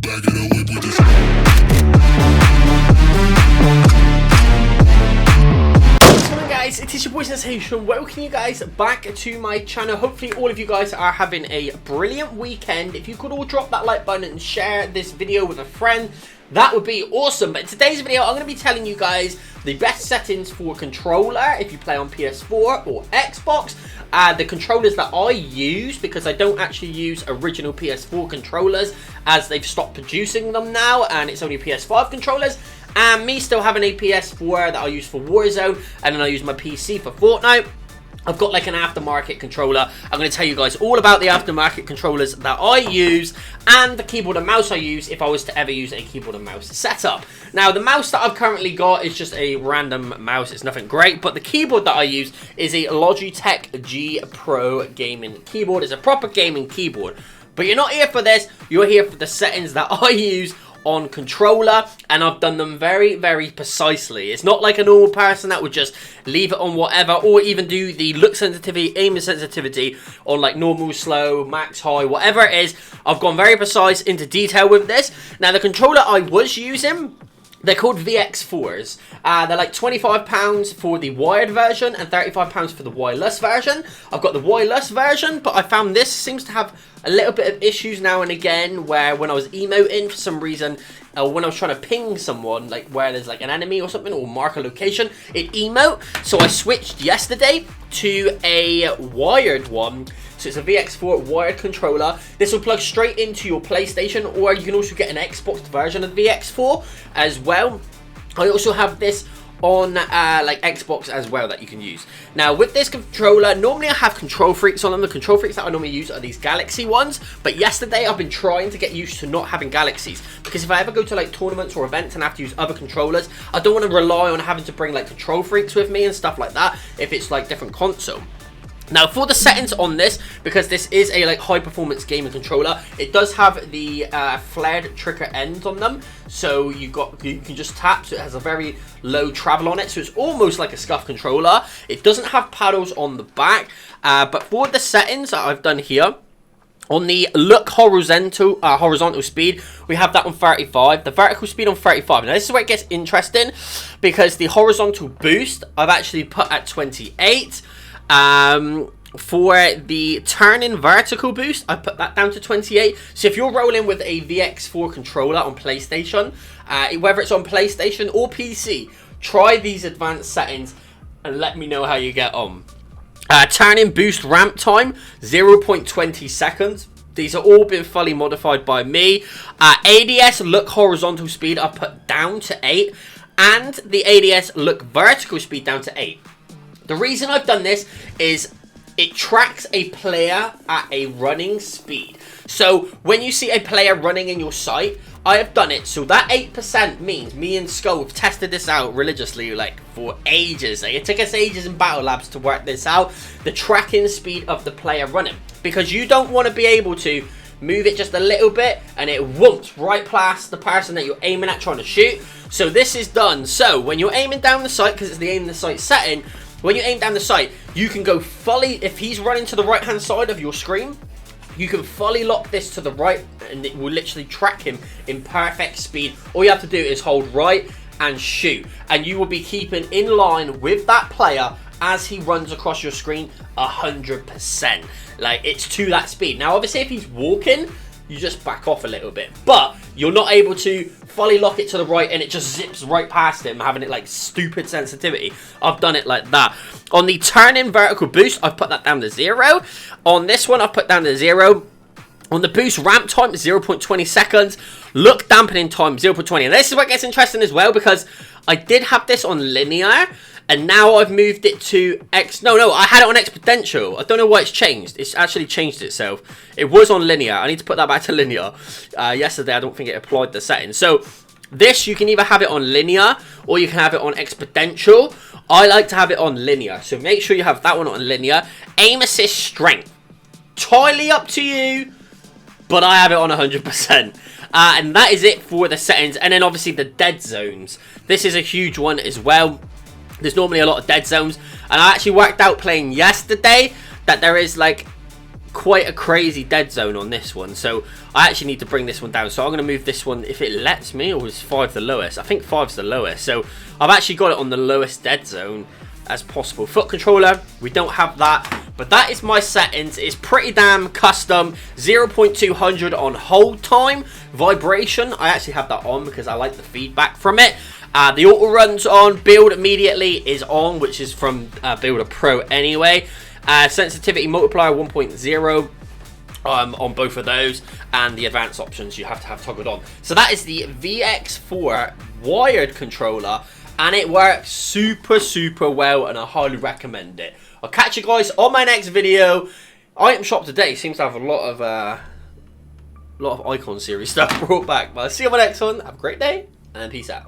back it up with this. Guys, it is your boy Sensation. Welcome you guys back to my channel. Hopefully all of you guys are having a brilliant weekend. If you could all drop that like button and share this video with a friend, that would be awesome. But in today's video, I'm going to be telling you guys the best settings for controller if you play on PS4 or Xbox. The controllers that I use, because I don't actually use original PS4 controllers as they've stopped producing them now and it's only PS5 controllers. And me still having a PS4 that I use for Warzone, and then I use my PC for Fortnite. I've got like an aftermarket controller. I'm going to tell you guys all about the aftermarket controllers that I use and the keyboard and mouse I use if I was to ever use a keyboard and mouse setup. Now, the mouse that I've currently got is just a random mouse. It's nothing great, but the keyboard that I use is a Logitech G Pro gaming keyboard. It's a proper gaming keyboard. But you're not here for this. You're here for the settings that I use on controller, and I've done them very, very precisely. It's not like a normal person that would just leave it on whatever, or even do the look sensitivity, aim sensitivity on like normal, slow, max, high, whatever it is. I've gone very precise into detail with this. Now, the controller I was using, they're called VX4s. They're like £25 for the wired version and £35 for the wireless version. I've got the wireless version, but I found this seems to have a little bit of issues now and again, where when I was emoting for some reason, when I was trying to ping someone, like where there's like an enemy or something, or mark a location, it emote. So I switched yesterday to a wired one. So it's a VX4 wired controller. This will plug straight into your PlayStation, or you can also get an Xbox version of VX4 as well. I also have this on like Xbox as well that you can use. Now, with this controller, normally I have control freaks on them. The control freaks that I normally use are these Galaxy ones, but yesterday I've been trying to get used to not having Galaxies, because if I ever go to like tournaments or events and have to use other controllers, I don't want to rely on having to bring like control freaks with me and stuff like that if it's like different console. Now, for the settings on this, because this is a like high performance gaming controller, it does have the flared trigger ends on them, so you can just tap, so it has a very low travel on it, so it's almost like a scuff controller. It doesn't have paddles on the back, but for the settings that I've done here, on the look horizontal speed, we have that on 35. The vertical speed on 35. Now, this is where it gets interesting, because the horizontal boost I've actually put at 28. For the turn-in vertical boost, I put that down to 28. So if you're rolling with a VX4 controller on PlayStation, whether it's on PlayStation or PC, try these advanced settings and let me know how you get on. Turn-in boost ramp time, 0.20 seconds. These are all been fully modified by me. ADS look horizontal speed I put down to 8. And the ADS look vertical speed down to 8. The reason I've done this is it tracks a player at a running speed. So when you see a player running in your sight, I have done it. So that 8% means me and Skull have tested this out religiously, like for ages. Like, it took us ages in Battle Labs to work this out. The tracking speed of the player running. Because you don't want to be able to move it just a little bit and it whoops right past the person that you're aiming at trying to shoot. So this is done. So when you're aiming down the sight, because it's the aim the sight setting, when you aim down the sight, you can go fully, if he's running to the right hand side of your screen, you can fully lock this to the right and it will literally track him in perfect speed. All you have to do is hold right and shoot, and you will be keeping in line with that player as he runs across your screen 100%. Like, it's to that speed. Now, obviously, if he's walking, you just back off a little bit, but you're not able to fully lock it to the right and it just zips right past him, having it like stupid sensitivity. I've done it like that. On the turn-in vertical boost, I've put that down to 0. On this one, I've put down to 0. On the boost ramp time, 0.20 seconds. Look dampening time, 0.20. And this is what gets interesting as well, because I did have this on linear, and now I've moved it to No, I had it on exponential. I don't know why it's changed. It's actually changed itself. It was on linear. I need to put that back to linear. Yesterday, I don't think it applied the settings. So this, you can either have it on linear or you can have it on exponential. I like to have it on linear. So make sure you have that one on linear. Aim assist strength. Entirely up to you, but I have it on 100%. And that is it for the settings. And then obviously the dead zones. This is a huge one as well. There's normally a lot of dead zones, and I actually worked out playing yesterday that there is like quite a crazy dead zone on this one, so I actually need to bring this one down. So I'm going to move this one, if it lets me, or is 5 the lowest? I think 5's the lowest, so I've actually got it on the lowest dead zone as possible. Foot controller, we don't have that, but that is my settings. It's pretty damn custom. 0.200 on hold time. Vibration, I actually have that on because I like the feedback from it. The auto runs on. Build immediately is on, which is from Builder Pro anyway. Sensitivity multiplier 1.0 on both of those, and the advanced options you have to have toggled on. So that is the VX4 wired controller, and it works super well, and I highly recommend it. I'll catch you guys on my next video. Item shop today seems to have a lot of Icon series stuff brought back, but I'll see you on my next one. Have a great day, and peace out.